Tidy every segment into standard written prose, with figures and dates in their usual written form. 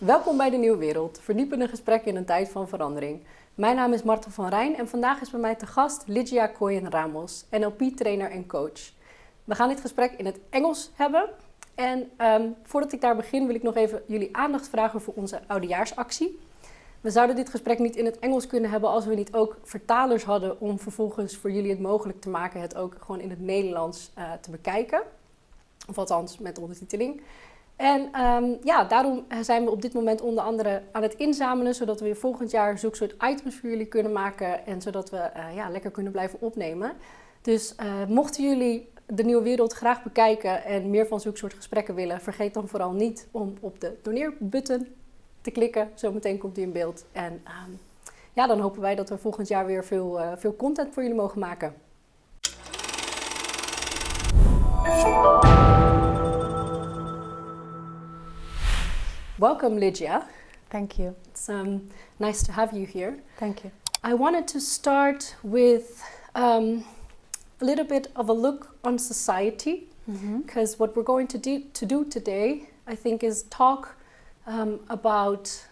Welkom bij de Nieuwe Wereld, verdiepende gesprekken in een tijd van verandering. Mijn naam is Marthe van Rijn en vandaag is bij mij te gast Lígia Koijen Ramos, NLP-trainer en coach. We gaan dit gesprek in het Engels hebben. En voordat ik daar begin wil ik nog even jullie aandacht vragen voor onze oudejaarsactie. We zouden dit gesprek niet in het Engels kunnen hebben als we niet ook vertalers hadden om vervolgens voor jullie het mogelijk te maken het ook gewoon in het Nederlands te bekijken. Of althans met ondertiteling. En daarom zijn we op dit moment onder andere aan het inzamelen, zodat we weer volgend jaar zulke soort items voor jullie kunnen maken en zodat we lekker kunnen blijven opnemen. Dus mochten jullie de Nieuwe Wereld graag bekijken en meer van zulke soort gesprekken willen, vergeet dan vooral niet om op de doneerbutton te klikken. Zometeen komt die in beeld. En dan hopen wij dat we volgend jaar weer veel content voor jullie mogen maken. Welcome, Ligia. Thank you. It's nice to have you here. Thank you. I wanted to start with a little bit of a look on society, because what we're going to do today, I think, is talk about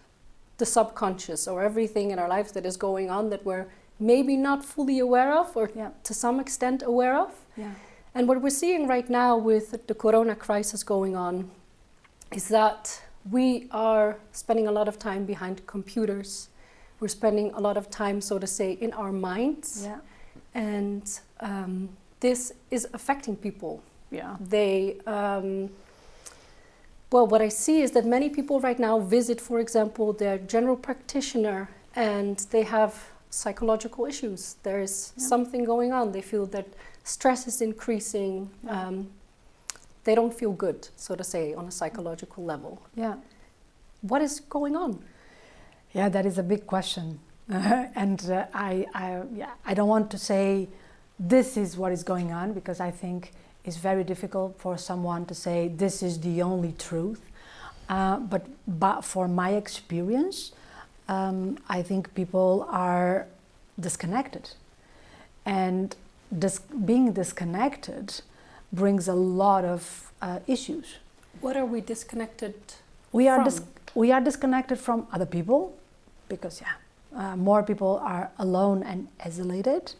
the subconscious, or everything in our lives that is going on that we're maybe not fully aware of, or to some extent aware of. Yeah. And what we're seeing right now with the corona crisis going on is that we are spending a lot of time behind computers. We're spending a lot of time, so to say, in our minds. Yeah. And this is affecting people. Yeah. They, what I see is that many people right now visit, for example, their general practitioner, and they have psychological issues. There is something going on. They feel that stress is increasing. They don't feel good, so to say, on a psychological level. Yeah. What is going on? Yeah, that is a big question. I don't want to say this is what is going on, because I think it's very difficult for someone to say this is the only truth. But for my experience, I think people are disconnected. And being disconnected brings a lot of issues. What are we disconnected We are from? disconnected from other people, because more people are alone and isolated,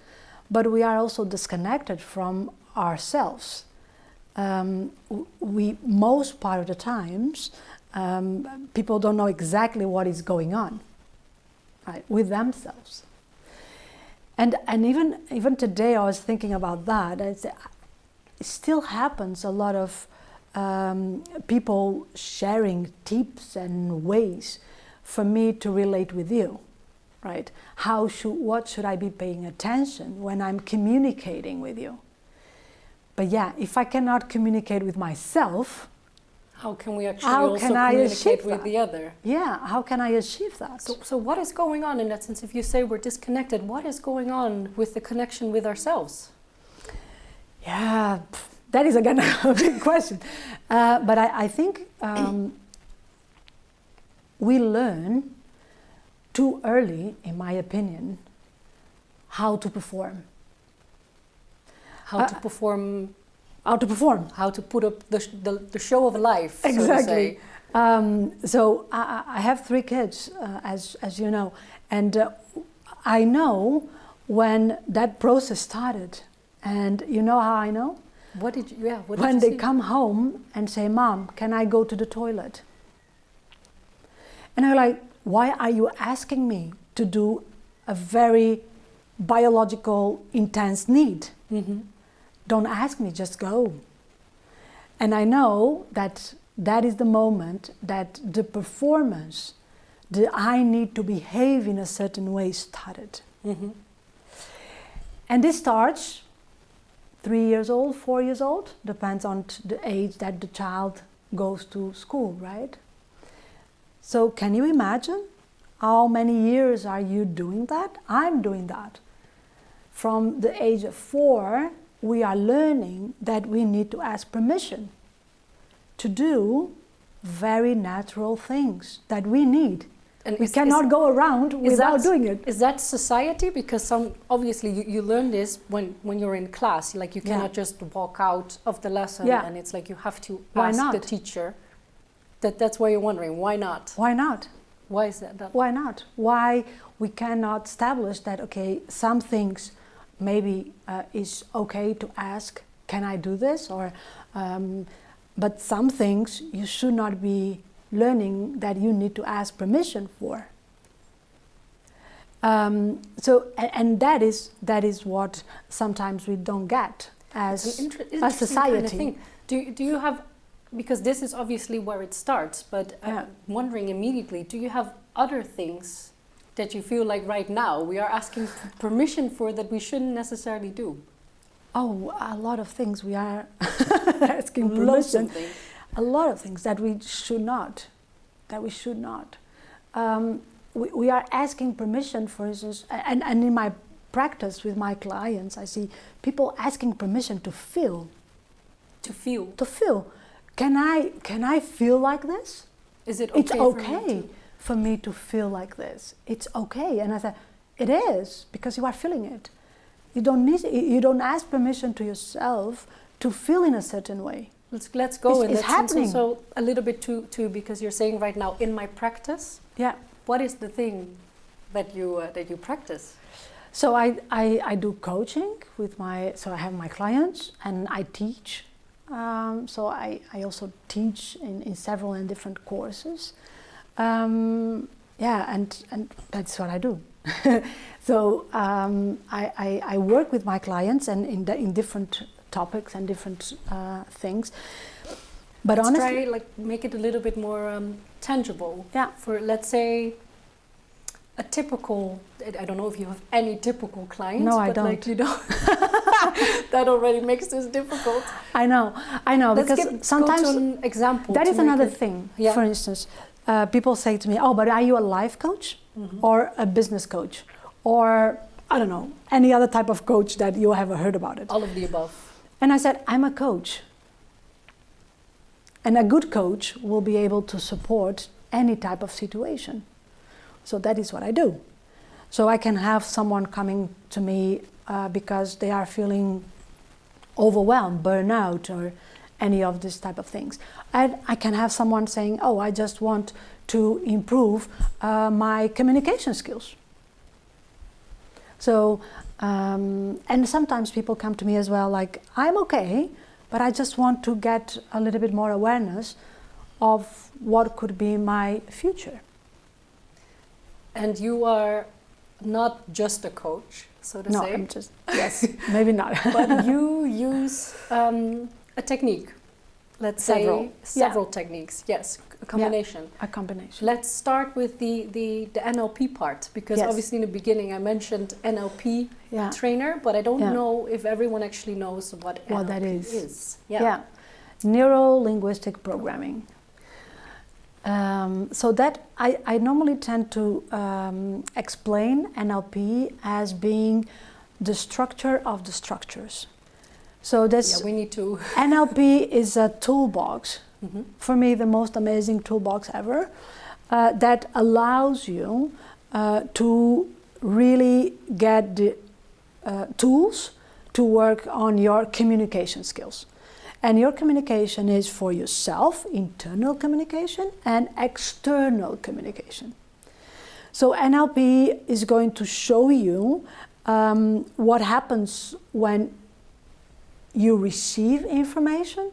but we are also disconnected from ourselves. Most part of the times, people don't know exactly what is going on, right, with themselves. And even today, I was thinking about that. It still happens, a lot of people sharing tips and ways for me to relate with you, right? What should I be paying attention when I'm communicating with you? But if I cannot communicate with myself, how can we actually communicate with the other? Yeah, how can I achieve that? So what is going on in that sense? If you say we're disconnected, what is going on with the connection with ourselves? Yeah, that is again a big question. But I think we learn too early, in my opinion, how to perform. How to perform. How to put up the show of life. Exactly. So I have 3 kids, as you know, and I know when that process started. And you know how I know? What did you when they see? come home and say, "Mom, can I go to the toilet?" And I'm like, "Why are you asking me to do a very biological, intense need? Don't ask me, just go." And I know that is the moment that the performance, the I need to behave in a certain way started. And this starts 3 years old, 4 years old, depends on the age that the child goes to school, right? So can you imagine how many years are you doing that? I'm doing that. From the age of 4, we are learning that we need to ask permission to do very natural things that we need. And we cannot go around without doing it. Is that society? Because obviously you learn this when you're in class. Like you cannot just walk out of the lesson and it's like you have to ask the teacher. That's why you're wondering, why not? Why not? Why is that? Why not? Why we cannot establish that, okay, some things maybe is okay to ask, can I do this? Or, but some things you should not be learning that you need to ask permission for. And that is what sometimes we don't get as a society. Kind of thing. Do you have, because this is obviously where it starts, but I'm wondering immediately, do you have other things that you feel like right now we are asking permission for that we shouldn't necessarily do? Oh, a lot of things we are asking permission. A lot of things that we should not. We are asking permission, for instance, and in my practice with my clients, I see people asking permission to feel. To feel. Can I feel like this? Is it okay? It's okay for me to feel like this. It's okay. And I said, it is, because you are feeling it. You don't ask permission to yourself to feel in a certain way. Let's go in that sense also a little bit too, because you're saying right now, in my practice. Yeah. What is the thing that you practice? So I do coaching with so I have my clients and I teach. So I also teach in several and different courses. And that's what I do. So I work with my clients and in different topics and different things. But let's honestly, try make it a little bit more tangible. Yeah. For let's say a typical, I don't know if you have any typical clients. No, but I don't. Like you don't. That already makes this difficult. I know. Because sometimes go to an example. That is another thing. Yeah. For instance, people say to me, "Oh, but are you a life coach or a business coach, or I don't know, any other type of coach that you ever heard about it?" All of the above. And I said, "I'm a coach." And a good coach will be able to support any type of situation. So that is what I do. So I can have someone coming to me because they are feeling overwhelmed, burnout, or any of this type of things. And I can have someone saying, "Oh, I just want to improve my communication skills." So, and sometimes people come to me as well like, "I'm okay, but I just want to get a little bit more awareness of what could be my future." And you are not just a coach, so to say. No, I'm just, yes, maybe not. But you use a technique. Let's say several techniques. Yes, a combination. Yeah, a combination. Let's start with the NLP part, because obviously in the beginning I mentioned NLP-trainer, but I don't know if everyone actually knows what NLP that is. Yeah. Neuro-linguistic programming. So that I normally tend to explain NLP as being the structure of the structures. So this we need to. NLP is a toolbox, for me the most amazing toolbox ever, that allows you to really get the tools to work on your communication skills. And your communication is for yourself, internal communication, and external communication. So NLP is going to show you what happens when you receive information,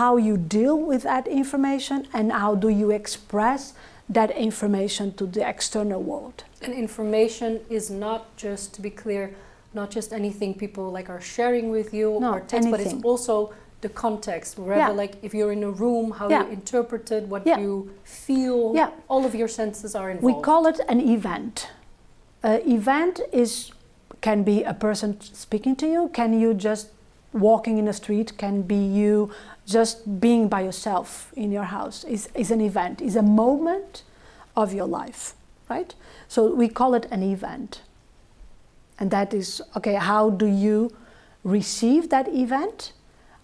how you deal with that information, and how do you express that information to the external world. And information is not just, to be clear, not just anything people are sharing with you or text, but it's also the context, wherever, if you're in a room, how you interpret it, what you feel, all of your senses are involved. We call it an event. Event can be a person speaking to you, can you just walking in the street, can be you just being by yourself in your house, is an event, is a moment of your life, right? So we call it an event. And that is, how do you receive that event?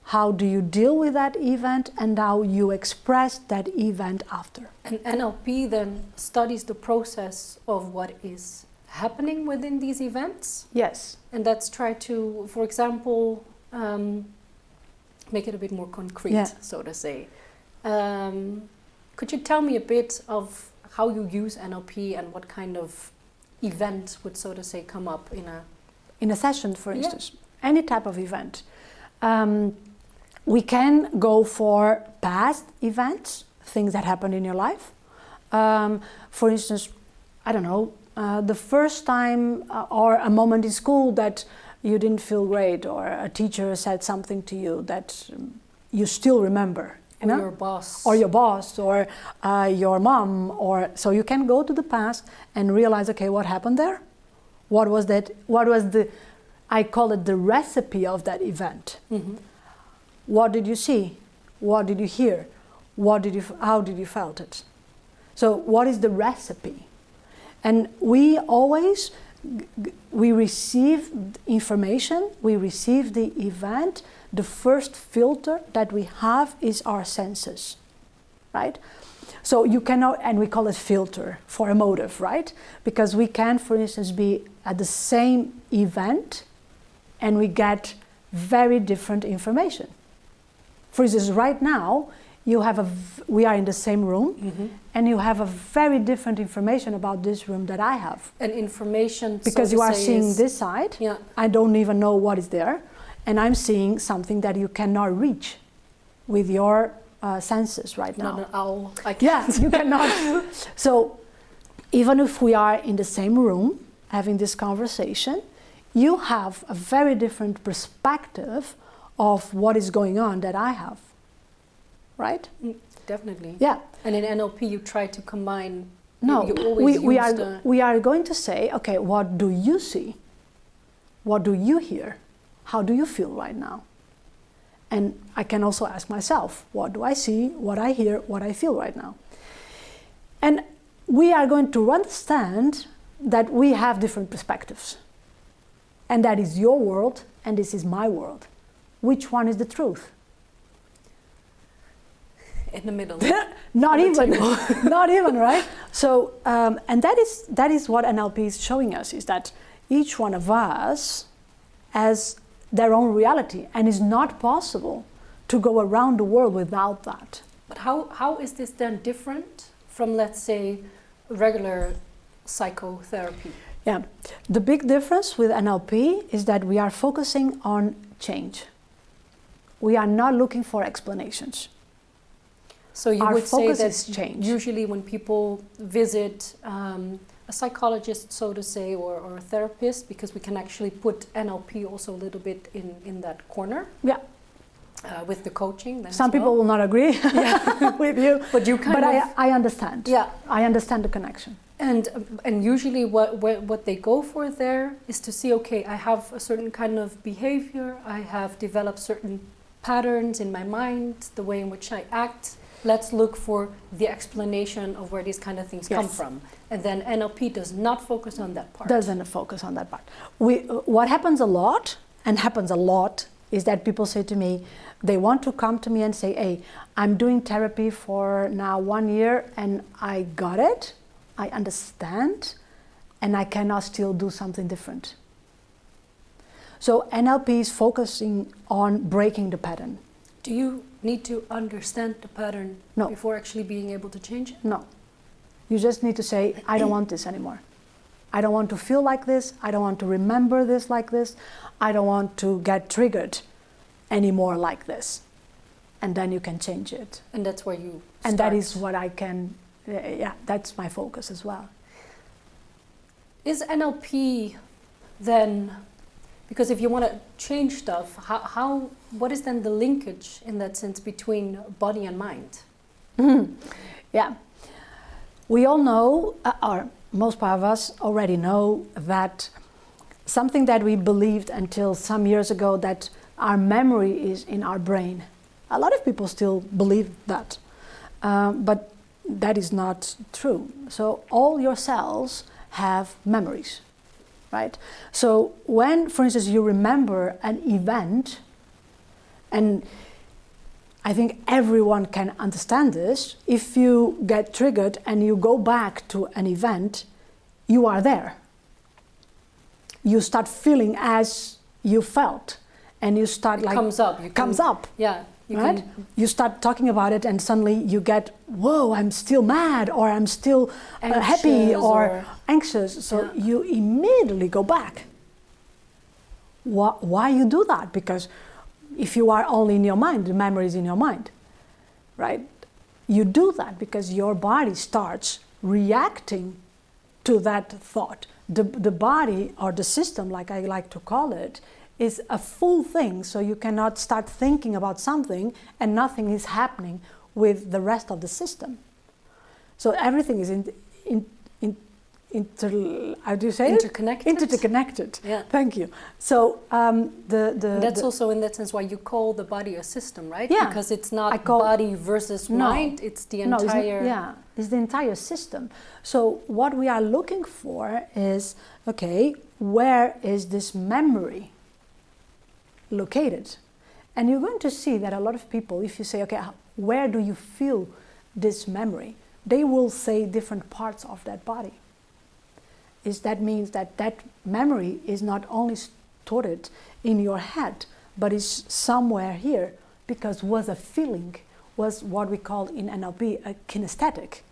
How do you deal with that event, and how you express that event after? And NLP then studies the process of what is happening within these events? Yes. And that's try to, for example, make it a bit more concrete, so to say. Could you tell me a bit of how you use NLP and what kind of event would, so to say, come up in a session, for instance? Any type of event. We can go for past events, things that happened in your life. For instance, I don't know, the first time or a moment in school that you didn't feel great, or a teacher said something to you that you still remember. Or your boss. Or your boss, or your mom. So you can go to the past and realize, okay, what happened there? What was that? What was I call it the recipe of that event. Mm-hmm. What did you see? What did you hear? How did you felt it? So what is the recipe? And we always, we receive information, we receive the event. The first filter that we have is our senses, right? So you cannot, and we call it filter for a motive, right? Because we can, for instance, be at the same event and we get very different information. For instance, right now, we are in the same room, mm-hmm. and you have a very different information about this room that I have. And information, because so you are seeing this side, yeah. I don't even know what is there, and I'm seeing something that you cannot reach with your senses right now. Not an owl, I can't. Yeah, you cannot. So even if we are in the same room having this conversation, you have a very different perspective of what is going on that I have. Right? Definitely. Yeah. And in NLP, you try to combine. No, you always we are going to say, okay, what do you see? What do you hear? How do you feel right now? And I can also ask myself, what do I see? What I hear? What I feel right now? And we are going to understand that we have different perspectives, and that is your world, and this is my world. Which one is the truth? In the middle. Not even, right? So, and that is what NLP is showing us, is that each one of us has their own reality, and it's not possible to go around the world without that. But how is this then different from, let's say, regular psychotherapy? Yeah, the big difference with NLP is that we are focusing on change. We are not looking for explanations. So you would say that change. Usually when people visit a psychologist, so to say, or a therapist, because we can actually put NLP also a little bit in that corner. Yeah. With the coaching. Some people will not agree with you, but you I understand. Yeah, I understand the connection. And usually what they go for there is to see, okay, I have a certain kind of behavior. I have developed certain patterns in my mind, the way in which I act. Let's look for the explanation of where these kind of things come from. And then NLP does not focus on that part. Doesn't focus on that part. What happens a lot is that people say to me, they want to come to me and say, hey, I'm doing therapy for now 1 year and I got it, I understand, and I cannot still do something different. So NLP is focusing on breaking the pattern. Do you need to understand the pattern before actually being able to change it? No. You just need to say, I don't want this anymore. I don't want to feel like this. I don't want to remember this like this. I don't want to get triggered anymore like this. And then you can change it. And that's where you start. And that is what I can, that's my focus as well. Is NLP then, because if you want to change stuff, what is then the linkage in that sense between body and mind? Mm-hmm. Yeah. We all know, or most part of us already know, that something that we believed until some years ago, that our memory is in our brain. A lot of people still believe that, but that is not true. So all your cells have memories, right? So when, for instance, you remember an event, and I think everyone can understand this, if you get triggered and you go back to an event, you are there. You start feeling as you felt, and you start Comes up. Comes up. Yeah. right? You start talking about it and suddenly you get, whoa, I'm still mad, or I'm still happy or anxious. So you immediately go back. Why you do that? Because if you are only in your mind, the memory is in your mind, right? You do that because your body starts reacting to that thought. The body, or the system, like I like to call it, is a full thing, so you cannot start thinking about something and nothing is happening with the rest of the system. So everything is how do you say interconnected? Interconnected. Yeah. Thank you. So that's also in that sense why you call the body a system, right? Yeah. Because it's not body versus mind, it's the entire... It's the entire system. So what we are looking for is, okay, where is this memory located? And you're going to see that a lot of people, if you say, okay, where do you feel this memory? They will say different parts of that body. That means that memory is not only stored in your head, but is somewhere here, because was a feeling, was what we call in NLP a kinesthetic.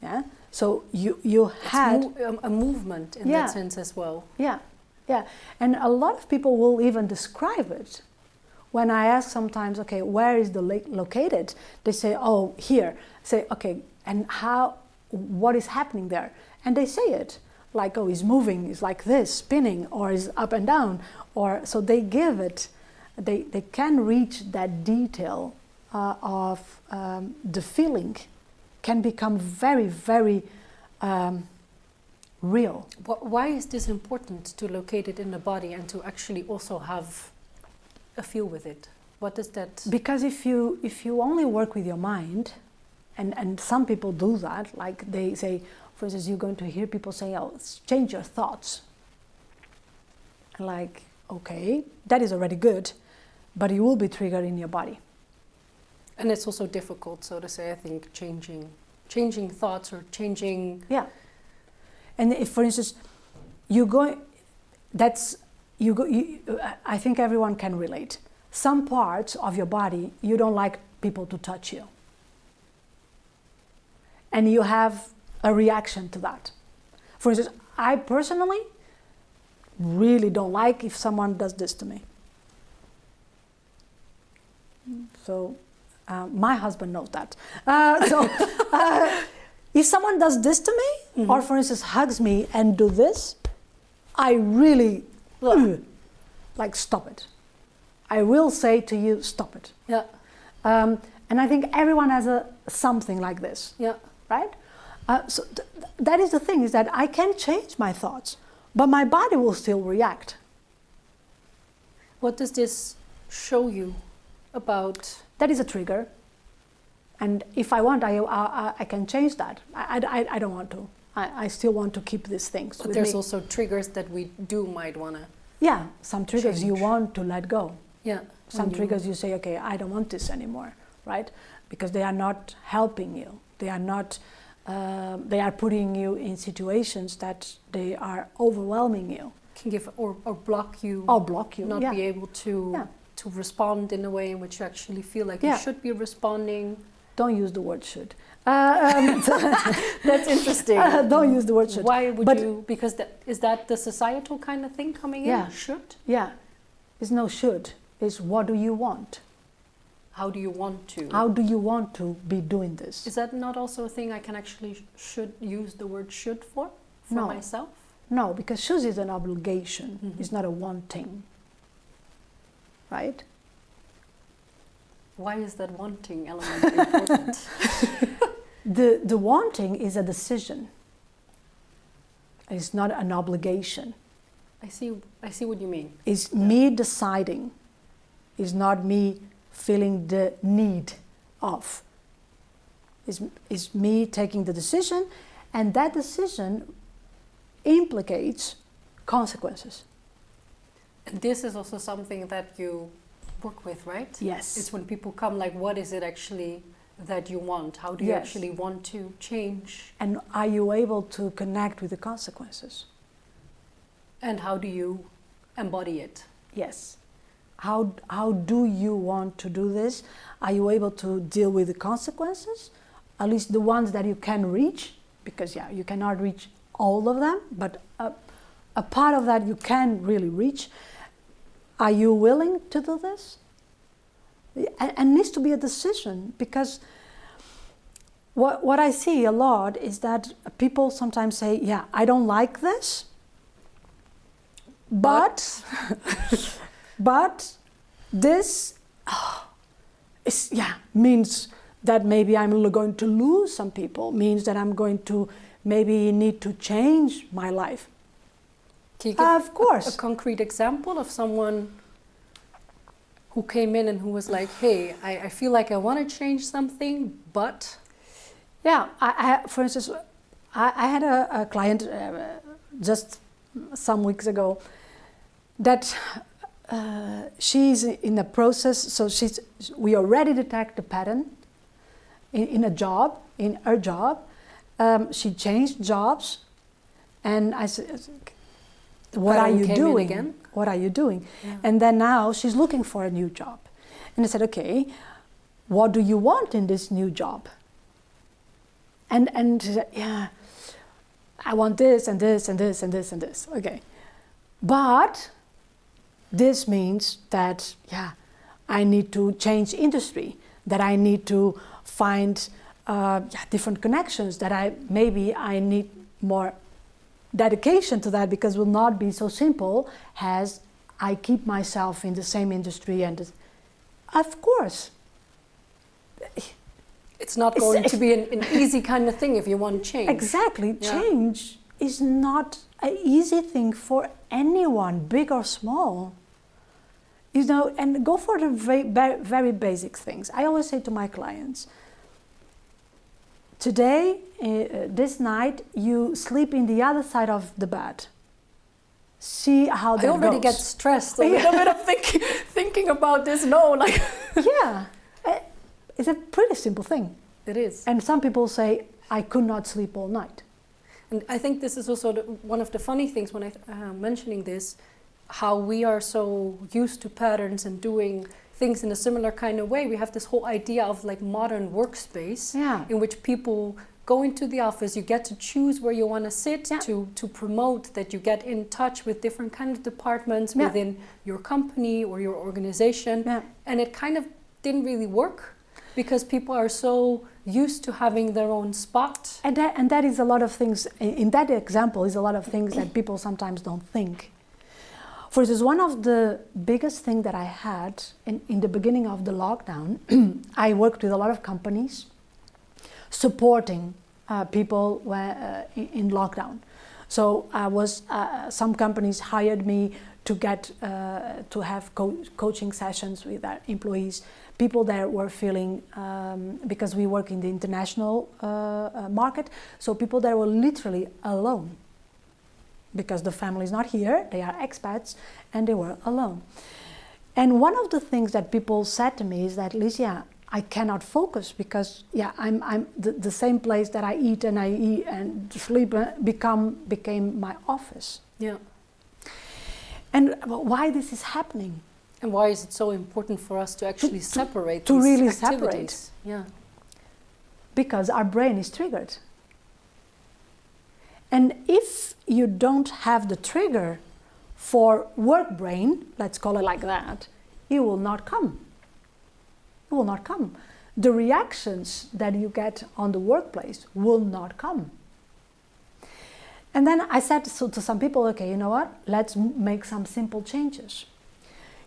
Yeah. So you had a movement in that sense as well. Yeah, yeah. And a lot of people will even describe it. When I ask sometimes, okay, where is the lake located? They say, oh, here. Say, okay, and what is happening there? And they say it like, oh, it's moving, it's like this, spinning, or is up and down, or so they give it. They can reach that detail of the feeling. Can become very, very real. Why is this important to locate it in the body and to actually also have a feel with it? What is that? Because if you only work with your mind, and some people do that, like they say, for instance, you're going to hear people say, oh, change your thoughts. Like, okay, that is already good, but it will be triggered in your body. And it's also difficult, so to say, I think, changing thoughts or changing... Yeah. And if, for instance, I think everyone can relate. Some parts of your body, you don't like people to touch you. And you have a reaction to that. For instance, I personally really don't like if someone does this to me. So... my husband knows that. If someone does this to me, mm-hmm. or for instance hugs me and do this, I really like stop it. I will say to you, stop it. Yeah. And I think everyone has something like this. Yeah. Right. So that is the thing, is that I can change my thoughts, but my body will still react. What does this show you about? That is a trigger, and if I want, I can change that. I don't want to. I still want to keep these things. But there's also triggers that we might want to. Yeah, some triggers change. You want to let go. Yeah. Some triggers you say, okay, I don't want this anymore, right? Because they are not helping you. They are not. They are putting you in situations that they are overwhelming you. Can give or block you. Or block you. Not be able to. Yeah. To respond in a way in which you actually feel like you should be responding. Don't use the word should. That's interesting. Don't use the word should. Why would you? Because is that the societal kind of thing coming in? Should? Yeah. It's no should. It's what do you want? How do you want to? How do you want to be doing this? Is that not also a thing I can actually should use the word should for myself? No, because should is an obligation. Mm-hmm. It's not a wanting. Right? Why is that wanting element important? The wanting is a decision. It's not an obligation. I see what you mean. It's me deciding. It's not me feeling the need of. It's me taking the decision, and that decision implicates consequences. And this is also something that you work with, right? Yes. It's when people come like, what is it actually that you want? How do you actually want to change? And are you able to connect with the consequences? And how do you embody it? Yes. How do you want to do this? Are you able to deal with the consequences? At least the ones that you can reach, because you cannot reach all of them, but a part of that you can really reach. Are you willing to do this? And needs to be a decision, because what I see a lot is that people sometimes say, I don't like this, but this means that maybe I'm going to lose some people, means that I'm going to maybe need to change my life. Can you give of course. a concrete example of someone who came in and who was like, hey, I feel like I want to change something, but... Yeah, for instance, I had a client just some weeks ago that she's in the process, so we already detect the pattern in her job. She changed jobs, and I said, what are you doing? What are you doing? Yeah. And then now she's looking for a new job. And I said, okay, what do you want in this new job? And she said, I want this and this and this and this and this. Okay. But this means that, I need to change industry, that I need to find different connections, that I need more dedication to that, because it will not be so simple as I keep myself in the same industry. And of course, it's not going to be an easy kind of thing if you want change. Exactly. Yeah. Change is not an easy thing for anyone, big or small. And go for the very basic things. I always say to my clients, today, this night, you sleep in the other side of the bed. See how that goes. I already get stressed a little bit of thinking about this. It's a pretty simple thing. It is. And some people say, I could not sleep all night. And I think this is also one of the funny things when I'm mentioning this, how we are so used to patterns and doing things in a similar kind of way. We have this whole idea of like modern workspace in which people go into the office, you get to choose where you want to sit, to promote that you get in touch with different kind of departments within your company or your organization. Yeah. And it kind of didn't really work because people are so used to having their own spot. And that is a lot of things, in that example, is a lot of things that people sometimes don't think. For instance, one of the biggest things that I had in the beginning of the lockdown, I worked with a lot of companies supporting people in lockdown. So some companies hired me to get to have coaching sessions with their employees, people that were feeling, because we work in the international market, so people that were literally alone. Because the family is not here, they are expats, and they were alone. And one of the things that people said to me is that, Ligia, I cannot focus because I'm the same place that I eat and sleep became my office. Yeah. And why this is happening? And why is it so important for us to actually separate to these really activities? Separate? Yeah. Because our brain is triggered. And if you don't have the trigger for work brain, let's call it like that, it will not come. It will not come. The reactions that you get on the workplace will not come. And then I said to some people, okay, you know what? Let's make some simple changes.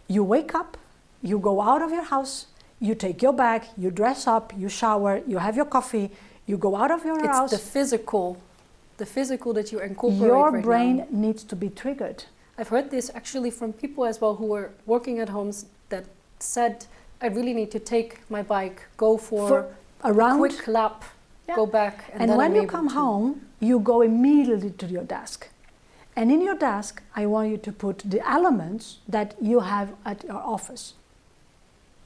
You wake up, you go out of your house, you take your bag, you dress up, you shower, you have your coffee, you go out of your house. It's the physical that you incorporate your right brain now. Needs to be triggered. I've heard this actually from people as well who were working at homes that said, I really need to take my bike, go for a quick lap, go back. And then when you come home, you go immediately to your desk. And in your desk, I want you to put the elements that you have at your office.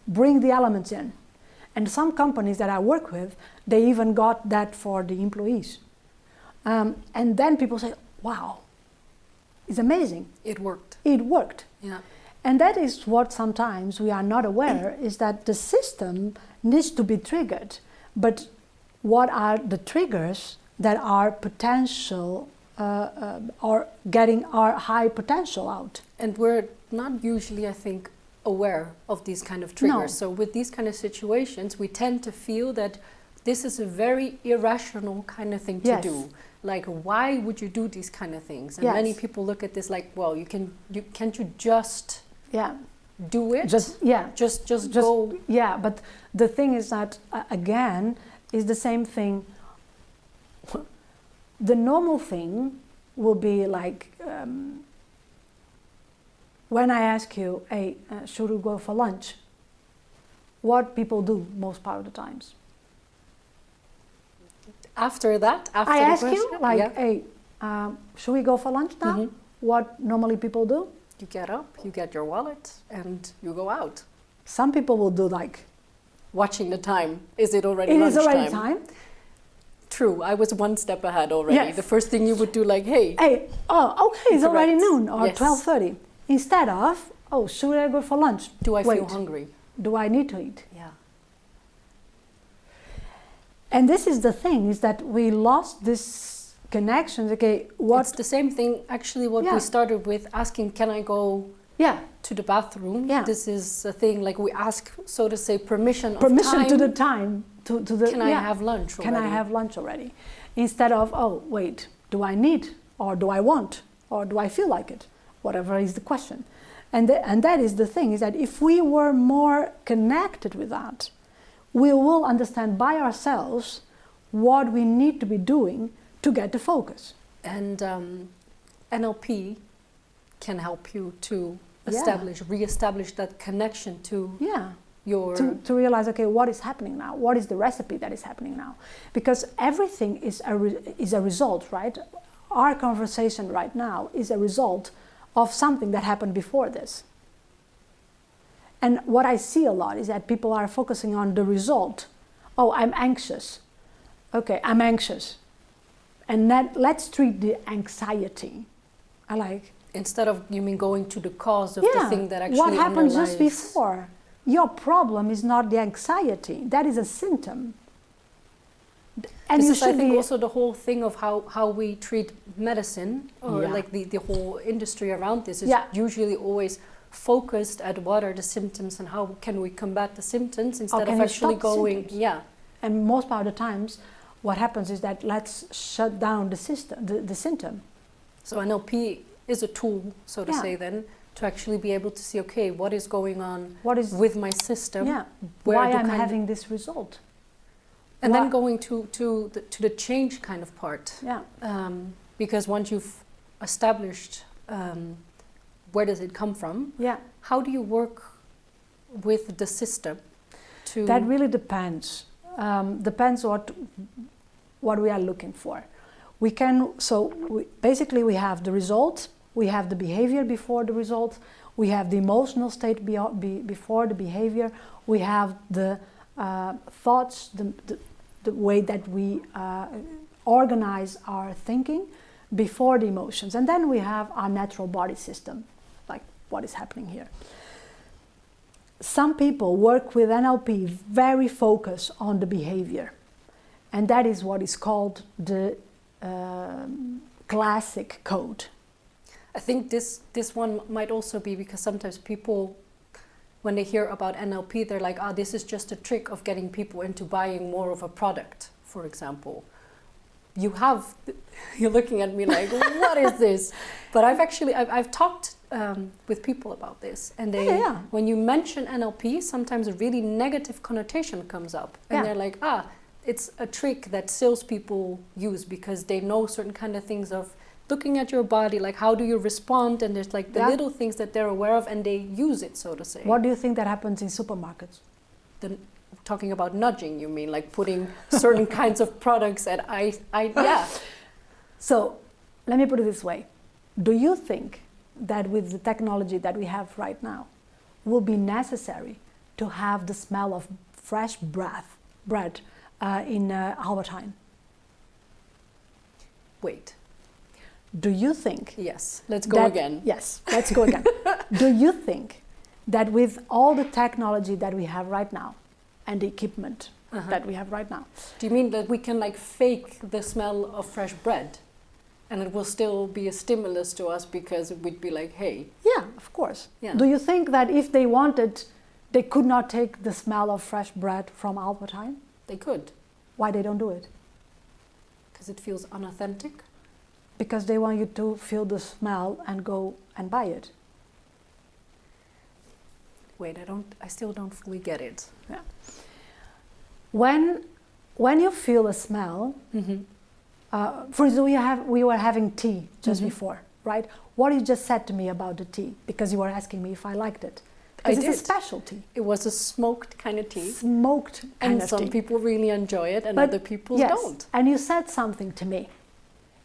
Bring the elements in. And some companies that I work with, they even got that for the employees. And then people say, wow, it's amazing. It worked. It worked. Yeah. And that is what sometimes we are not aware, is that the system needs to be triggered. But what are the triggers that are potential or getting our high potential out? And we're not usually, I think, aware of these kind of triggers. No. So with these kind of situations, we tend to feel that this is a very irrational kind of thing to do. Like, why would you do these kind of things? And many people look at this like, well, can't you just do it? Just go. Yeah, but the thing is that, again, is the same thing. The normal thing will be like, when I ask you, hey, should we go for lunch? What people do most part of the times? After that, I ask you, like, hey, should we go for lunch now? Mm-hmm. What normally people do? You get up, you get your wallet, and you go out. Some people will do like... Watching the time. Is it already lunchtime? It is already time. True, I was one step ahead already. Yes. The first thing you would do, like, hey. Okay, it's already noon or 12:30. Instead of, should I go for lunch? Do I feel hungry? Do I need to eat? Yeah. And this is the thing, is that we lost this connection. Okay, it's the same thing, actually, what we started with, asking, can I go to the bathroom? Yeah. This is a thing, like we ask, so to say, permission to the time. To the, can I have lunch already? Can I have lunch already? Instead of, wait, do I need, or do I want, or do I feel like it? Whatever is the question. And that is the thing, is that if we were more connected with that, we will understand by ourselves what we need to be doing to get the focus. And NLP can help you to re-establish that connection to your... To realize, okay, what is happening now? What is the recipe that is happening now? Because everything is a result, right? Our conversation right now is a result of something that happened before this. And what I see a lot is that people are focusing on the result. Oh, I'm anxious. Okay, I'm anxious. And let's treat the anxiety. Instead of, you mean, going to the cause of the thing that actually what happened underlies. just before. Your problem is not the anxiety. That is a symptom. And this is, I think, also the whole thing of how we treat medicine, or like the whole industry around this is usually always focused at what are the symptoms and how can we combat the symptoms instead of actually going... And most part of the times, what happens is that let's shut down the system, the symptom. So NLP is a tool, so to say, then, to actually be able to see, okay, what is going on with my system? Yeah. Why I'm having this result? And then going to the change kind of part. Yeah. Because once you've established where does it come from, how do you work with the system to... That really depends. Depends what we are looking for. Basically we have the result, we have the behavior before the result, we have the emotional state before the behavior, we have the thoughts, the way that we organize our thinking before the emotions. And then we have our natural body system, like what is happening here. Some people work with NLP very focused on the behavior. And that is what is called the classic code. I think this one might also be because sometimes people, when they hear about NLP, they're like, this is just a trick of getting people into buying more of a product, for example. You're looking at me like, what is this? But I've talked with people about this, and when you mention NLP, sometimes a really negative connotation comes up, and they're like, it's a trick that salespeople use because they know certain kind of things of looking at your body, like how do you respond, and there's like the little things that they're aware of, and they use it, so to say. What do you think that happens in supermarkets? Talking about nudging, you mean, like putting certain kinds of products at So let me put it this way. Do you think that with the technology that we have right now will be necessary to have the smell of fresh bread in Albert Heijn? Wait. Do you think... Yes, let's go again. Yes, let's go again. Do you think that with all the technology that we have right now and the equipment that we have right now. Do you mean that we can like fake the smell of fresh bread and it will still be a stimulus to us because it would be like, hey. Yeah, of course. Yeah. Do you think that if they wanted, they could not take the smell of fresh bread from Albert Heijn? They could. Why they don't do it? Because it feels unauthentic. Because they want you to feel the smell and go and buy it. Wait, I still don't fully get it. Yeah. When you feel a smell, for instance, we were having tea just before, right? What you just said to me about the tea, because you were asking me if I liked it. Because it's a specialty. It was a smoked kind of tea. Smoked kind of tea. And some people really enjoy it and other people don't. And you said something to me.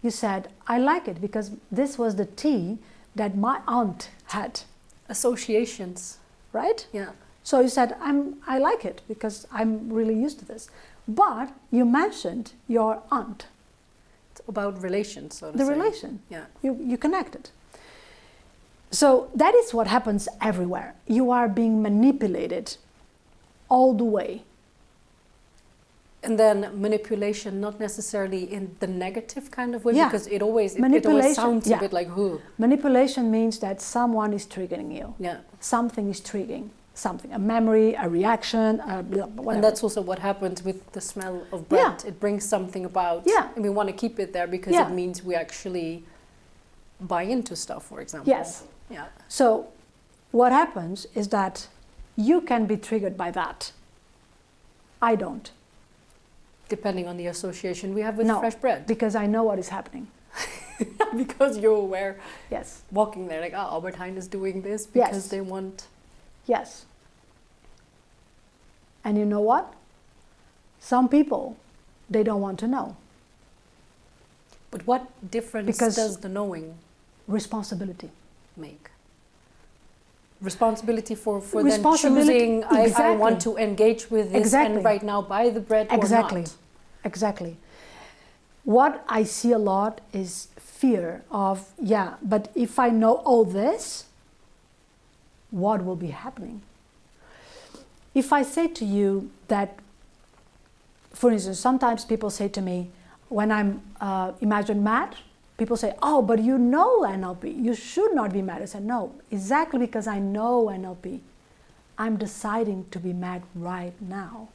You said, I like it because this was the tea that my aunt had. Associations. Right? Yeah. So you said, I like it because I'm really used to this. But you mentioned your aunt. It's about relations, so to say. The relation. Yeah. You connected. So that is what happens everywhere. You are being manipulated all the way. And then manipulation, not necessarily in the negative kind of way, because it always sounds a bit like who. Manipulation means that someone is triggering you. Yeah. Something is triggering something, a memory, a reaction, whatever. And that's also what happens with the smell of bread. Yeah. It brings something about, and we want to keep it there because it means we actually buy into stuff, for example. Yes. Yeah. So what happens is that you can be triggered by that. I don't. Depending on the association we have with fresh bread. Because I know what is happening. Because you're aware. Yes. Walking there like, Albert Heijn is doing this because they want... Yes. And you know what? Some people, they don't want to know. But what difference does the knowing... Responsibility. Make? Responsibility for then choosing, I want to engage with this and right now buy the bread or not. Exactly. What I see a lot is fear of, but if I know all this, what will be happening? If I say to you that, for instance, sometimes people say to me, when I'm imagine mad, people say, oh, but you know NLP, you should not be mad. I said, no, exactly because I know NLP, I'm deciding to be mad right now.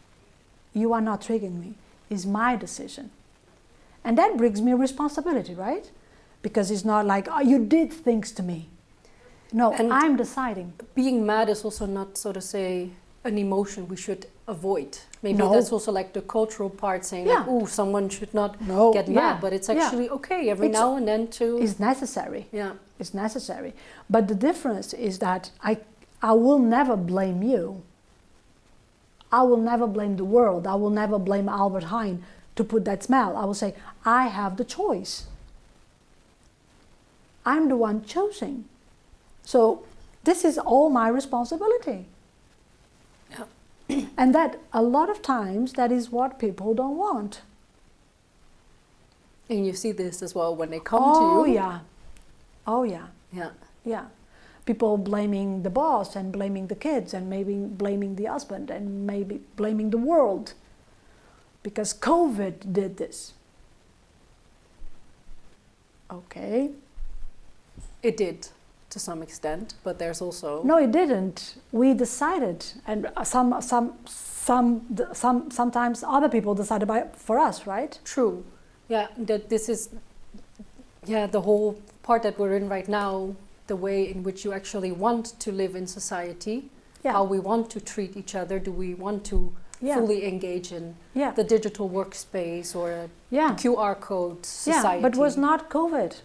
You are not triggering me. It's my decision. And that brings me responsibility, right? Because it's not like, oh, you did things to me. No, and I'm deciding. Being mad is also not, so to say, an emotion we should avoid. Maybe that's also like the cultural part saying, like, ooh, someone should not get mad, but it's actually okay every now and then to... It's necessary. Yeah. It's necessary. But the difference is that I will never blame you. I will never blame the world. I will never blame Albert Heijn to put that smell. I will say, I have the choice. I'm the one choosing. So this is all my responsibility. And that a lot of times that is what people don't want. And you see this as well when they come to you. Oh yeah. Yeah. People blaming the boss and blaming the kids and maybe blaming the husband and maybe blaming the world because COVID did this. Okay. It did. To some extent, but there's also... No, it didn't. We decided, and sometimes other people decided for us, right? True. Yeah, that this is... Yeah, the whole part that we're in right now, the way in which you actually want to live in society, how we want to treat each other, do we want to fully engage in the digital workspace or the QR code society? Yeah, but it was not COVID.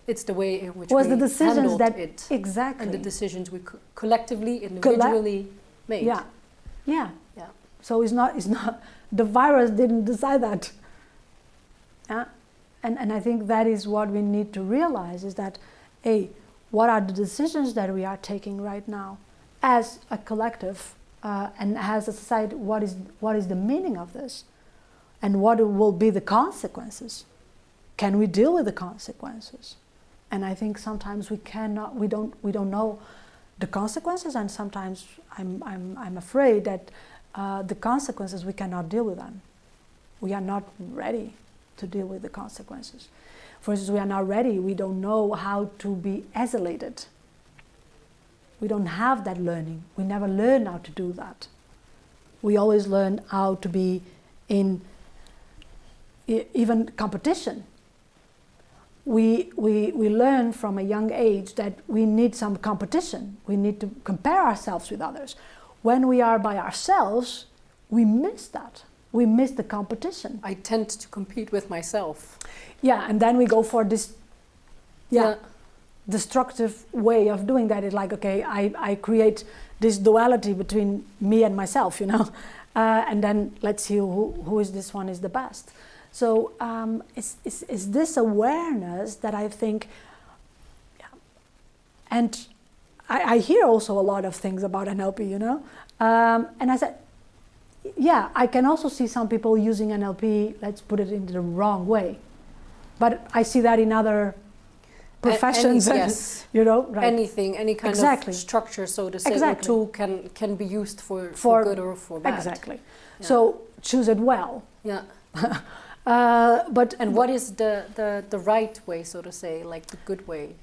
It's the way in which was we the decisions handled it. Exactly. And the decisions we collectively, individually made. Yeah. So it's not, the virus didn't decide that. Yeah. And I think that is what we need to realize is that, what are the decisions that we are taking right now as a collective and as a society, what is the meaning of this? And what will be the consequences? Can we deal with the consequences? And I think sometimes we don't know the consequences, and sometimes I'm afraid that the consequences, we cannot deal with them. We are not ready to deal with the consequences. For instance, we are not ready. We don't know how to be isolated. We don't have that learning. We never learn how to do that. We always learn how to be in even competition. We learn from a young age that we need some competition. We need to compare ourselves with others. When we are by ourselves, we miss that. We miss the competition. I tend to compete with myself. Yeah, and then we go for this destructive way of doing that. It's like, okay, I create this duality between me and myself, and then let's see who is this one is the best. So it's this awareness that I think, and I hear also a lot of things about NLP, and I said, yeah, I can also see some people using NLP, let's put it in the wrong way. But I see that in other professions, yes. Right? Anything, any kind of structure, so to say, a tool can be used for good or for bad. Exactly. Yeah. So choose it well. Yeah. But what is the right way, so to say, like the good way?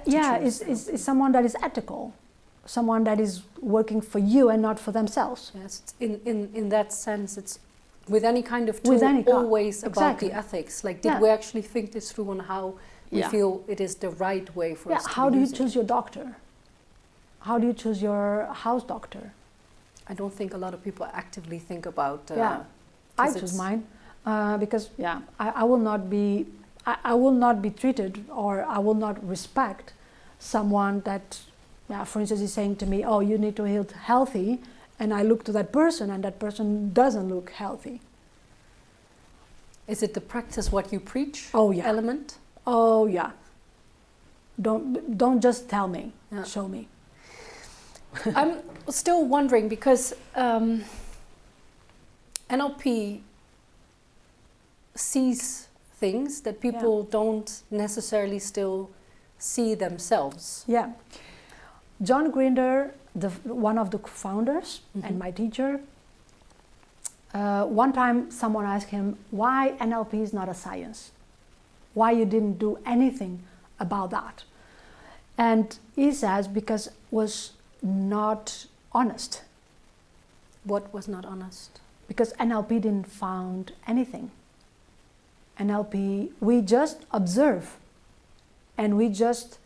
Is someone that is ethical, someone that is working for you and not for themselves. Yes, in that sense, it's with any kind of tool, always about the ethics. Like, did we actually think this through on how we feel it is the right way for us to how be do you using choose your doctor? How do you choose your house doctor? I don't think a lot of people actively think about. I choose mine because I will not be. I will not be treated, or I will not respect someone that, for instance, is saying to me, "Oh, you need to eat healthy," and I look to that person, and that person doesn't look healthy. Is it the practice what you preach? Element? Oh yeah. Don't just tell me. Yeah. Show me. I'm still wondering because NLP sees things that people don't necessarily still see themselves. Yeah. John Grinder, one of the founders and my teacher, one time someone asked him why NLP is not a science, why you didn't do anything about that. And he says because it was not honest. What was not honest? Because NLP didn't found anything. NLP, we just observe, and we just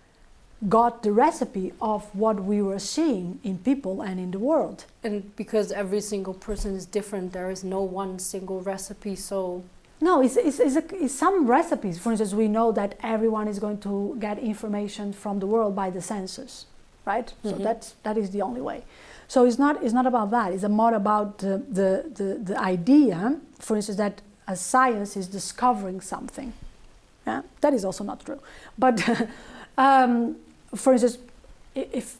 got the recipe of what we were seeing in people and in the world. And because every single person is different, there is no one single recipe, so... No, it's some recipes. For instance, we know that everyone is going to get information from the world by the senses, right? So that is the only way. So it's not about that. It's more about the idea, for instance, that a science is discovering something. Yeah, that is also not true. But for instance, if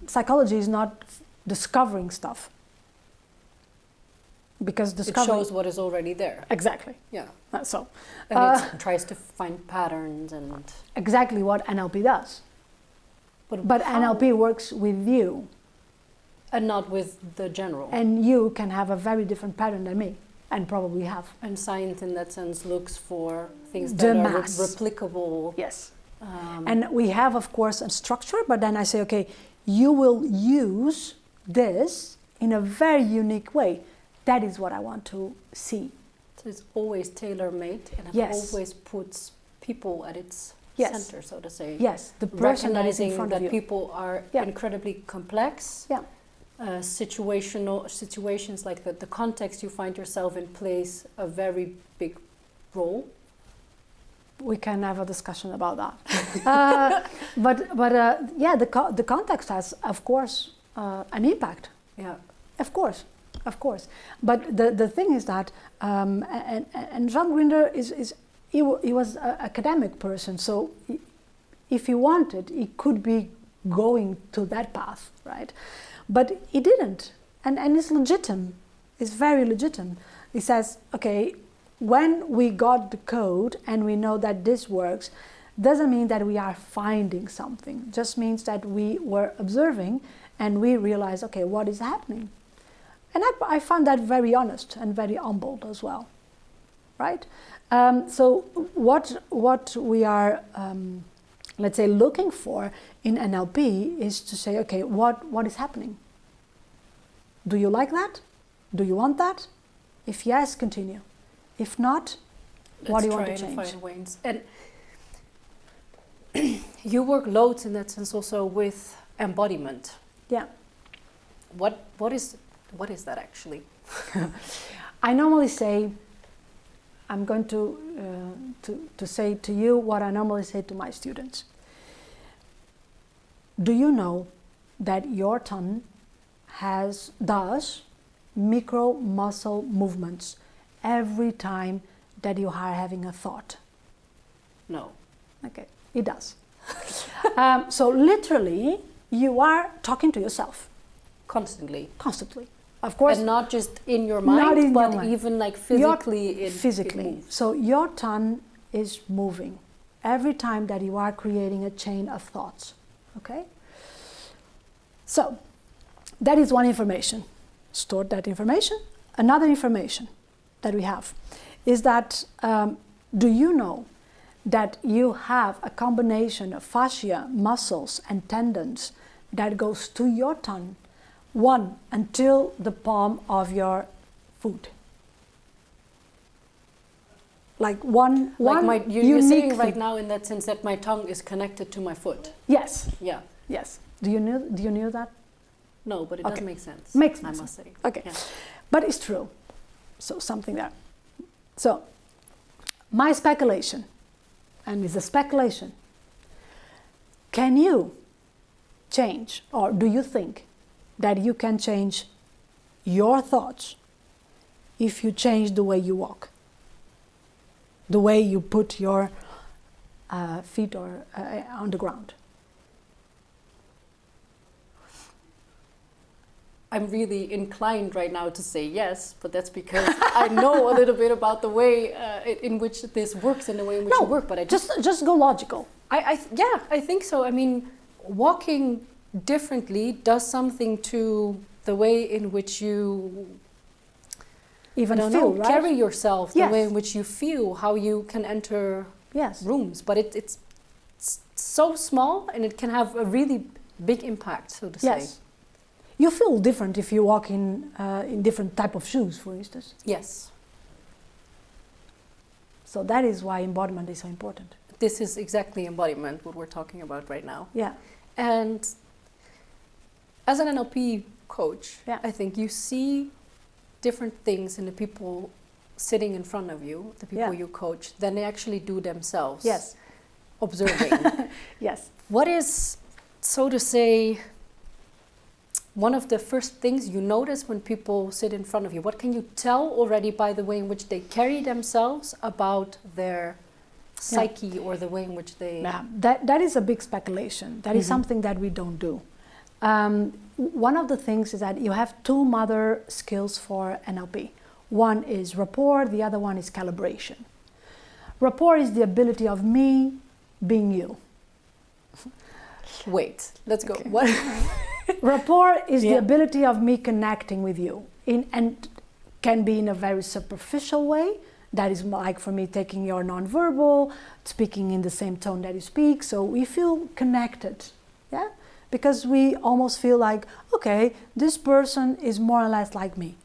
psychology is not discovering stuff, because it shows what is already there. Exactly. Yeah. And it tries to find patterns and... Exactly what NLP does. But NLP works with you. And not with the general. And you can have a very different pattern than me. And probably have. And science in that sense looks for things that are replicable. Yes. And we have, of course, a structure, but then I say, okay, you will use this in a very unique way. That is what I want to see. So it's always tailor-made, and it always puts people at its center, so to say. Yes, the person that is in front of you. Recognizing that people are incredibly complex. Yeah. Situations like the context you find yourself in plays a very big role. We can have a discussion about that. The context has, of course, an impact. Yeah. Of course. But the thing is that, and John Grinder he was an academic person, so if he wanted, he could be going to that path, right? But he didn't, and it's legitimate. It's very legitimate. He says, okay, when we got the code and we know that this works, doesn't mean that we are finding something. Just means that we were observing and we realize, okay, what is happening? And I found that very honest and very humbled as well, right? So what we are, let's say, looking for in NLP is to say, okay, what is happening? Do you like that? Do you want that? If yes, continue. If not, what do you want to change? Find ways. And you work loads in that sense also with embodiment. Yeah. What is that actually? I normally say, I'm going to say to you what I normally say to my students. Do you know that your tongue does micro muscle movements every time that you are having a thought? No. Okay, it does. So literally, you are talking to yourself. Constantly. Of course. And not just in your mind, but even like physically. Physically. So your tongue is moving every time that you are creating a chain of thoughts. Okay? So, that is one information. Store that information. Another information that we have is that, do you know that you have a combination of fascia, muscles, and tendons that goes to your tongue, one until the palm of your foot? Like you're saying right now in that sense that my tongue is connected to my foot. Yes. Yeah. Yes. Do you know that? No, but it does make sense. Makes I sense. must say. Okay. Yeah. But it's true. So something there. So my speculation, and it's a speculation, can you change, or do you think that you can change your thoughts if you change the way you walk? The way you put your feet on the ground? I'm really inclined right now to say yes, but that's because I know a little bit about the way in which this works and the way in which you work. But I just go logical. I think so. I mean, walking differently does something to the way in which you carry yourself, the way in which you feel, how you can enter rooms. But it's so small, and it can have a really big impact, so to say. You feel different if you walk in different type of shoes, for instance. Yes. So that is why embodiment is so important. This is exactly embodiment, what we're talking about right now. Yeah. And as an NLP coach, I think you see different things in the people sitting in front of you, the people you coach, than they actually do themselves. Yes. Observing. Yes. What is, so to say, one of the first things you notice when people sit in front of you? What can you tell already by the way in which they carry themselves about their psyche or the way in which they... Yeah, that is a big speculation. That is something that we don't do. One of the things is that you have two mother skills for NLP. One is rapport, the other one is calibration. Rapport is the ability of me being you. Wait, let's go. Okay. What? Rapport is the ability of me connecting with you, and can be in a very superficial way. That is like for me taking your nonverbal, speaking in the same tone that you speak, so we feel connected, because we almost feel like, okay, this person is more or less like me.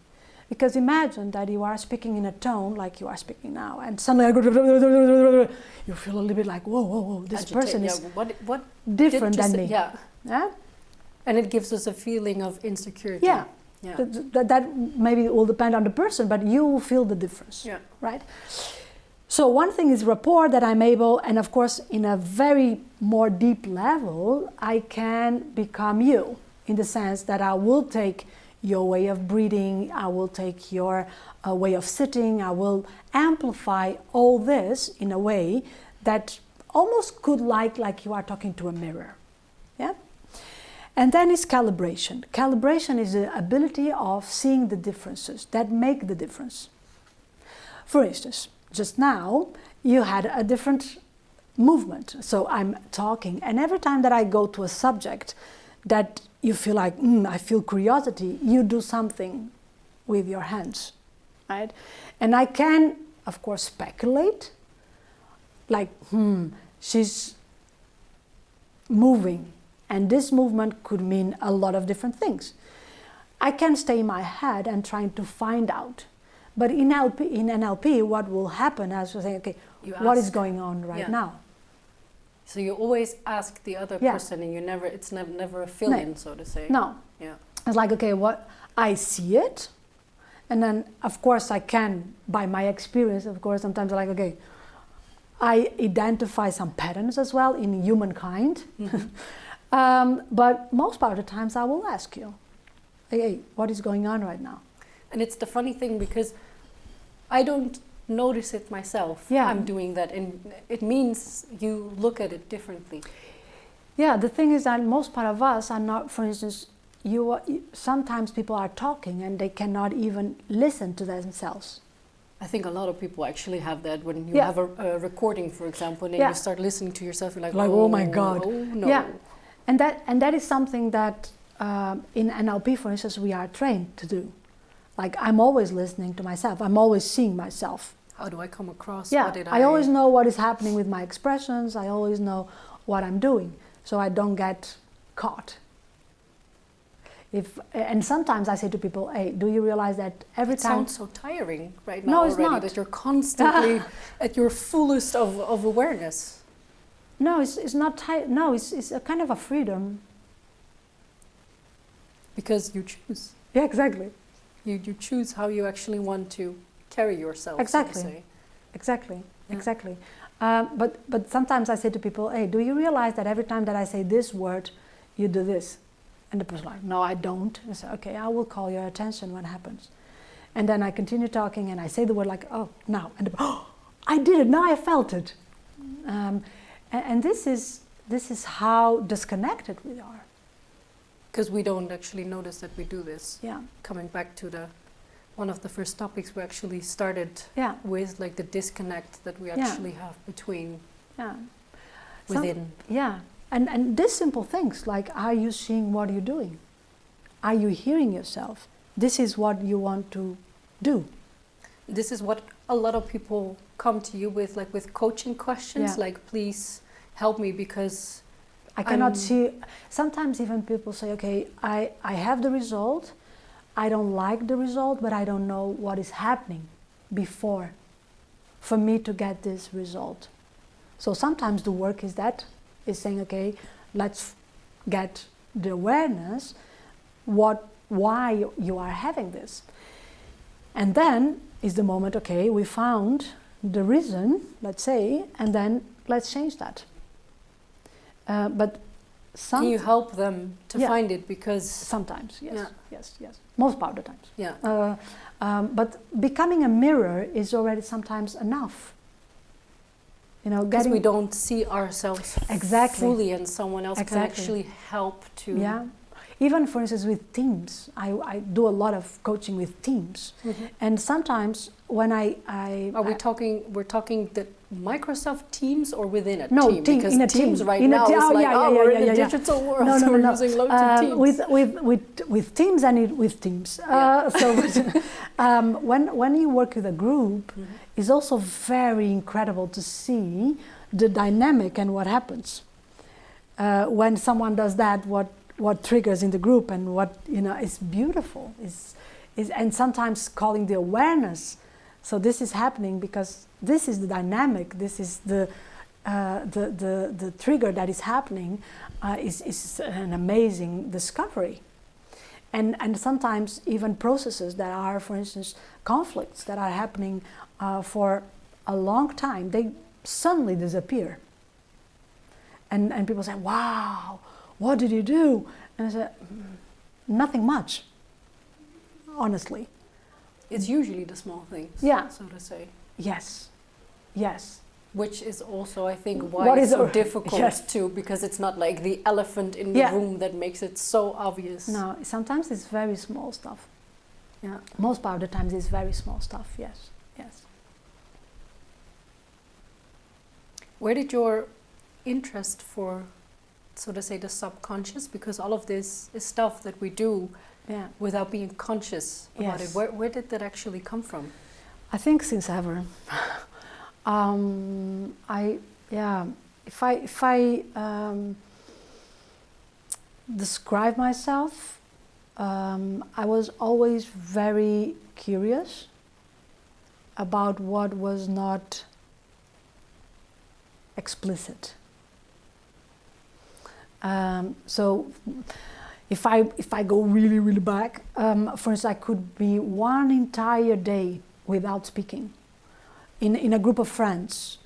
Because imagine that you are speaking in a tone like you are speaking now, and suddenly you feel a little bit like, whoa, this person is what different than me. Yeah. And it gives us a feeling of insecurity. Yeah. That maybe will depend on the person, but you will feel the difference. Yeah. Right? So one thing is rapport, that I'm able, and of course in a very more deep level, I can become you, in the sense that I will take your way of breathing, I will take your way of sitting, I will amplify all this in a way that almost could like you are talking to a mirror. Yeah? And then is calibration. Calibration is the ability of seeing the differences that make the difference. For instance, just now you had a different movement. So I'm talking, and every time that I go to a subject that you feel like, I feel curiosity, you do something with your hands, right? And I can, of course, speculate, like, she's moving, and this movement could mean a lot of different things. I can stay in my head and trying to find out. But in NLP, what will happen is we say, okay, what is going on right now? So you always ask the other person, and it's never a fill-in, so to say. No. Yeah. It's like, okay, what I see it, and then of course I can, by my experience, of course, sometimes I'm like, okay, I identify some patterns as well in humankind. But most part of the times I will ask you, hey, what is going on right now? And it's the funny thing, because I don't notice it myself. I'm doing that, and it means you look at it differently. Yeah, the thing is that most part of us are not, for instance, sometimes people are talking and they cannot even listen to themselves. I think a lot of people actually have that when you have a recording, for example, and then you start listening to yourself, you're like oh my God. Oh no. Yeah, and that is something that in NLP, for instance, we are trained to do. Like, I'm always listening to myself. I'm always seeing myself. How do I come across? Yeah, I always know what is happening with my expressions. I always know what I'm doing, so I don't get caught. And sometimes I say to people, hey, do you realize that every time... It sounds so tiring right now already, that you're constantly at your fullest of awareness. No, it's not tiring. No, it's a kind of a freedom. Because you choose. Yeah, exactly. You choose how you actually want to carry yourself. Exactly. So to say. Exactly. But sometimes I say to people, hey, do you realize that every time that I say this word, you do this? And the person's like, no, I don't. I say, okay, I will call your attention when it happens. And then I continue talking and I say the word like, oh, now. And I did it, now I felt it. And this is how disconnected we are. Because we don't actually notice that we do this. Yeah. Coming back to one of the first topics we actually started with, like the disconnect that we actually have between within. And these simple things, like, are you seeing what you're doing? Are you hearing yourself? This is what you want to do. This is what a lot of people come to you with, like with coaching questions, like, please help me because I cannot see. Sometimes even people say, okay, I have the result, I don't like the result, but I don't know what is happening before for me to get this result. So sometimes the work is saying, okay, let's get the awareness, why you are having this. And then is the moment, okay, we found the reason, let's say, and then let's change that. But can you help them to find it? Because sometimes, yes. Most part of the times. Yeah. But becoming a mirror is already sometimes enough. You know, because we don't see ourselves fully, and someone else can actually help to. Yeah. Even, for instance, with teams, I do a lot of coaching with teams, and sometimes when we're talking the Microsoft Teams or within a team? Because in a Teams team. right now is like, we're in a digital world, so we're using loads of Teams. With Teams and with Teams. When you work with a group, it's also very incredible to see the dynamic and what happens. When someone does that, what triggers in the group, and what is beautiful is and sometimes calling the awareness. So this is happening because this is the dynamic. This is the trigger that is happening. Is an amazing discovery, and sometimes even processes that are, for instance, conflicts that are happening for a long time, they suddenly disappear. And people say, "Wow, what did you do?" And I said, "Nothing much, honestly." It's usually the small things, so to say. Yes. Which is also, I think, why it's so difficult too, because it's not like the elephant in the room that makes it so obvious. No, sometimes it's very small stuff. Yeah. Most part of the times it's very small stuff, yes. Where did your interest for, so to say, the subconscious, because all of this is stuff that we do without being conscious about it. Where did that actually come from? I think since ever. If I describe myself, I was always very curious about what was not explicit. So if I go really back, for instance, I could be one entire day without speaking in a group of friends,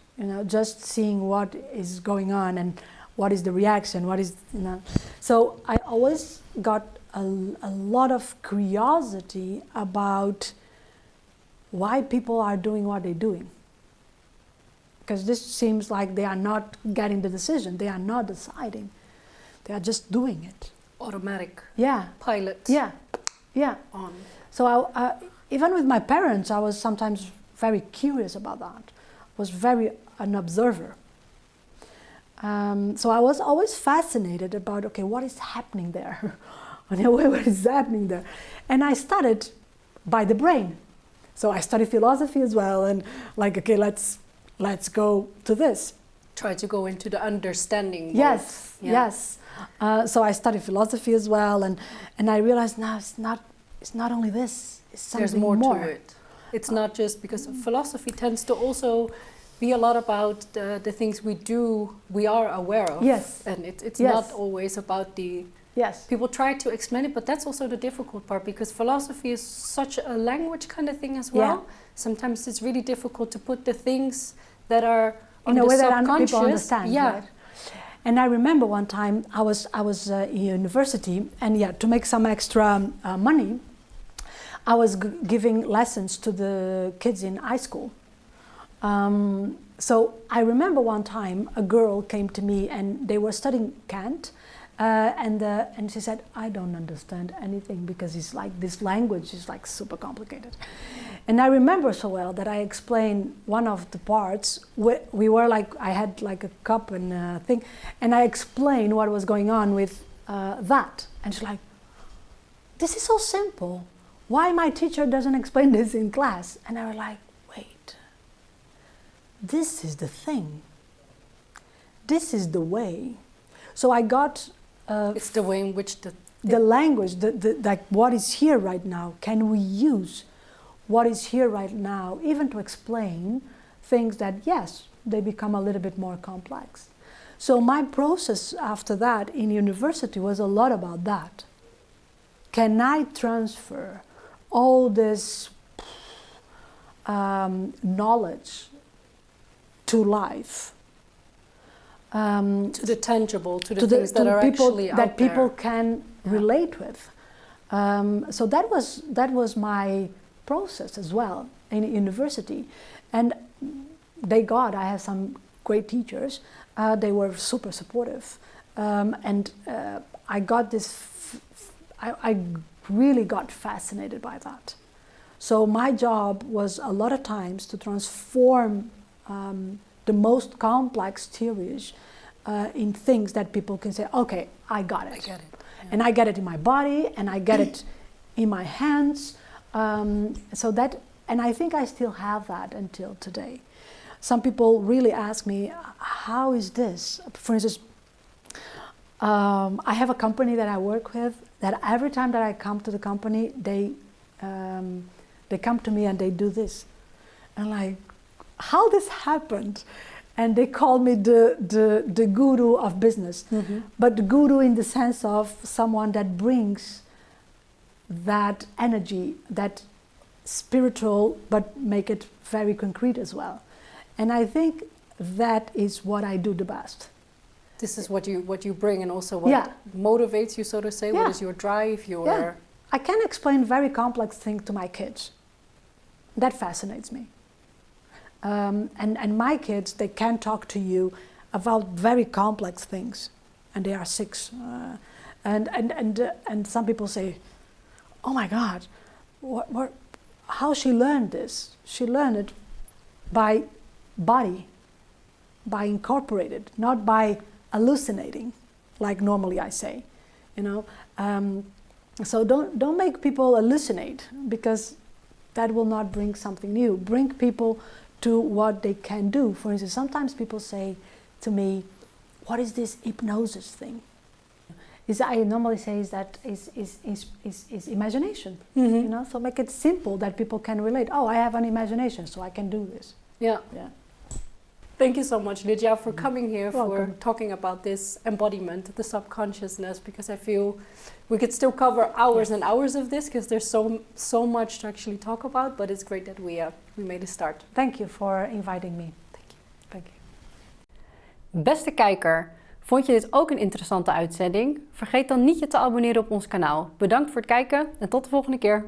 just seeing what is going on and what is the reaction, So I always got a lot of curiosity about why people are doing what they're doing. Because this seems like they are not getting the decision, they are not deciding, they are just doing it. Automatic. Yeah. Pilot. Yeah. On. So even with my parents, I was sometimes very curious about that. I was very an observer. So I was always fascinated about, okay, what is happening there? What is happening there? And I studied by the brain. So I studied philosophy as well, and okay, let's go to this. Try to go into the understanding mode. Yes. So I studied philosophy as well, and I realized now it's not only this. It's something There's more to it. It's not just because philosophy tends to also be a lot about the things we are aware of. Yes. And it's not always about the... Yes. People try to explain it, but that's also the difficult part, because philosophy is such a language kind of thing as well. Yeah. Sometimes it's really difficult to put the things that are in a way that people understand. Yeah. Right? And I remember one time I was in university, and to make some extra money, I was giving lessons to the kids in high school. So I remember one time a girl came to me and they were studying Kant, and she said, I don't understand anything because it's like this language is like super complicated. And I remember so well that I explained one of the parts. We were like, I had like a cup and a thing, and I explained what was going on with that. And she's like, this is so simple. Why my teacher doesn't explain this in class? And I was like, wait, this is the thing. This is the way. So I got... it's the way in which the language, like what is here right now, can we use what is here right now, even to explain things that, yes, they become a little bit more complex. So my process after that in university was a lot about that. Can I transfer all this knowledge to life? To the tangible, to the things that are people, actually out that people there. can relate with. So that was my process as well in university, and I have some great teachers. They were super supportive, and I got this. I really got fascinated by that. So my job was a lot of times to transform the most complex theories in things that people can say, okay, I got it. I get it. Yeah. And I get it in my body, and I get it in my hands. So that, and I think I still have that until today. Some people really ask me, how is this? For instance, I have a company that I work with, that every time that I come to the company, they come to me and they do this. And like, how this happened? And they call me the guru of business. Mm-hmm. But the guru in the sense of someone that brings that energy, that spiritual, but make it very concrete as well. And I think that is what I do the best. This is what you bring, and also what motivates you, so to say. What is your drive? I can explain very complex things to my kids. That fascinates me. And my kids, they can talk to you about very complex things, and they are 6. And some people say, "Oh my God, how she learned this? She learned it by body. by incorporated, not by hallucinating, like normally I say, So don't make people hallucinate, because that will not bring something new. Bring people to what they can do. For instance, sometimes people say to me, "What is this hypnosis thing?" I normally say is imagination. Mm-hmm. So make it simple that people can relate. Oh, I have an imagination, so I can do this. Yeah. Thank you so much, Ligia, for coming here, for welcome. talking about this embodiment, the subconsciousness, because I feel we could still cover hours and hours of this, because there's so much to actually talk about, but it's great that we made a start. Thank you for inviting me. Thank you. Beste kijker, vond je dit ook een interessante uitzending? Vergeet dan niet je te abonneren op ons kanaal. Bedankt voor het kijken en tot de volgende keer.